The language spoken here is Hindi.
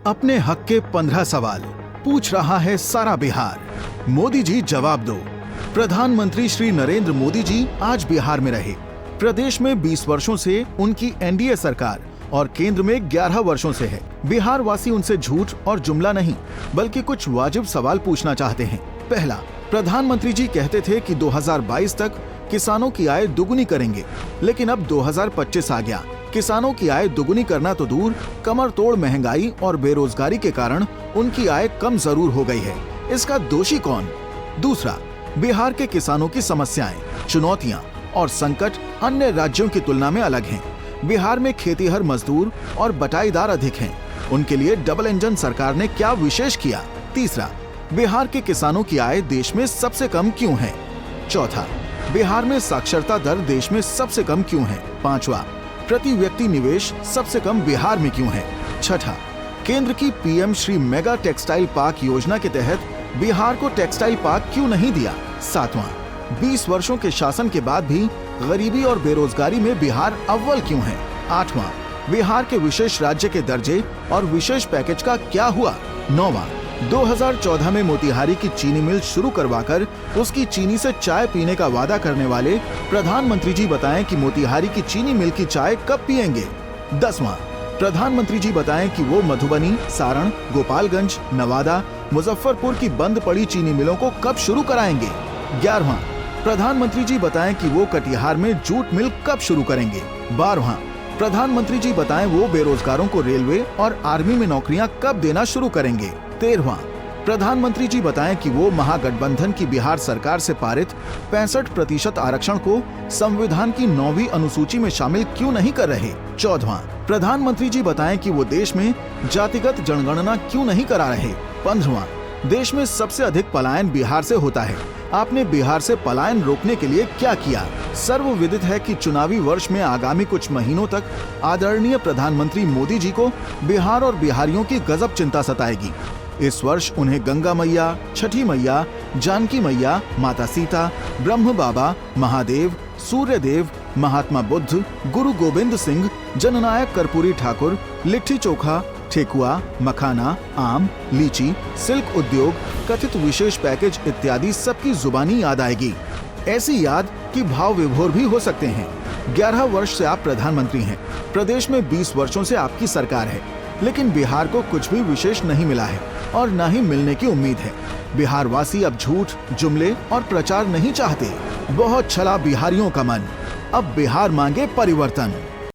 अपने हक के 15 सवाल पूछ रहा है सारा बिहार। मोदी जी जवाब दो। प्रधानमंत्री श्री नरेंद्र मोदी जी आज बिहार में रहे। प्रदेश में 20 वर्षों से उनकी एनडीए सरकार और केंद्र में 11 वर्षों से है। बिहार वासी उनसे झूठ और जुमला नहीं बल्कि कुछ वाजिब सवाल पूछना चाहते हैं। पहला, प्रधानमंत्री जी कहते थे कि 2022 तक किसानों की आय दुगुनी करेंगे, लेकिन अब 2025 आ गया। किसानों की आय दुगुनी करना तो दूर, कमर तोड़ महंगाई और बेरोजगारी के कारण उनकी आय कम जरूर हो गई है। इसका दोषी कौन? दूसरा, बिहार के किसानों की समस्याएं, चुनौतियां और संकट अन्य राज्यों की तुलना में अलग हैं। बिहार में खेतीहर मजदूर और बटाईदार अधिक हैं। उनके लिए डबल इंजन सरकार ने क्या विशेष किया? तीसरा, बिहार के किसानों की आय देश में सबसे कम क्यों है? चौथा, बिहार में साक्षरता दर देश में सबसे कम क्यों है? पांचवा, प्रति व्यक्ति निवेश सबसे कम बिहार में क्यों है? छठा, केंद्र की PM Shri mega textile park योजना के तहत बिहार को टेक्सटाइल पार्क क्यों नहीं दिया? सातवां, 20 वर्षों के शासन के बाद भी गरीबी और बेरोजगारी में बिहार अव्वल क्यों है? आठवां, बिहार के विशेष राज्य के दर्जे और विशेष पैकेज का क्या हुआ? नौवां, 2014 में मोतिहारी की चीनी मिल शुरू करवाकर उसकी चीनी से चाय पीने का वादा करने वाले प्रधानमंत्री जी बताएं कि मोतिहारी की चीनी मिल की चाय कब पिएंगे? 10वां, प्रधानमंत्री जी बताएं कि वो मधुबनी, सारण, गोपालगंज, नवादा, मुजफ्फरपुर की बंद पड़ी चीनी मिलों को कब शुरू कराएंगे? 11वां, प्रधानमंत्री जी बताएं कि वो कटिहार में जूट मिल कब शुरू करेंगे? 12वां, प्रधानमंत्री जी बताएं वो बेरोजगारों को रेलवे और आर्मी में नौकरियां कब देना शुरू करेंगे? 13वां, प्रधानमंत्री जी बताएं कि वो महागठबंधन की बिहार सरकार से पारित 65% आरक्षण को संविधान की 9वीं अनुसूची में शामिल क्यों नहीं कर रहे? 14वां, प्रधानमंत्री जी बताएं कि वो देश में जातिगत जनगणना क्यों नहीं करा रहे? 15वां, देश में सबसे अधिक पलायन बिहार से होता है। आपने बिहार से पलायन रोकने के लिए क्या किया? सर्वविदित है कि चुनावी वर्ष में आगामी कुछ महीनों तक आदरणीय प्रधानमंत्री मोदी जी को बिहार और बिहारियों की गजब चिंता सताएगी। इस वर्ष उन्हें गंगा मैया, छठी मैया, जानकी मैया, माता सीता, ब्रह्म बाबा, महादेव, सूर्य देव, महात्मा बुद्ध, गुरु गोविंद सिंह, जननायक कर्पूरी ठाकुर, लिट्टी चोखा, ठेकुआ, मखाना, आम, लीची, सिल्क उद्योग, कथित विशेष पैकेज इत्यादि सबकी जुबानी याद आएगी। ऐसी याद कि भाव विभोर भी हो सकते हैं। 11 वर्ष से आप प्रधानमंत्री हैं। प्रदेश में 20 वर्षों से आपकी सरकार है, लेकिन बिहार को कुछ भी विशेष नहीं मिला है और न ही मिलने की उम्मीद है। बिहार वासी अब झूठ, जुमले और प्रचार नहीं चाहते। बहुत छला बिहारियों का मन। अब बिहार मांगे परिवर्तन।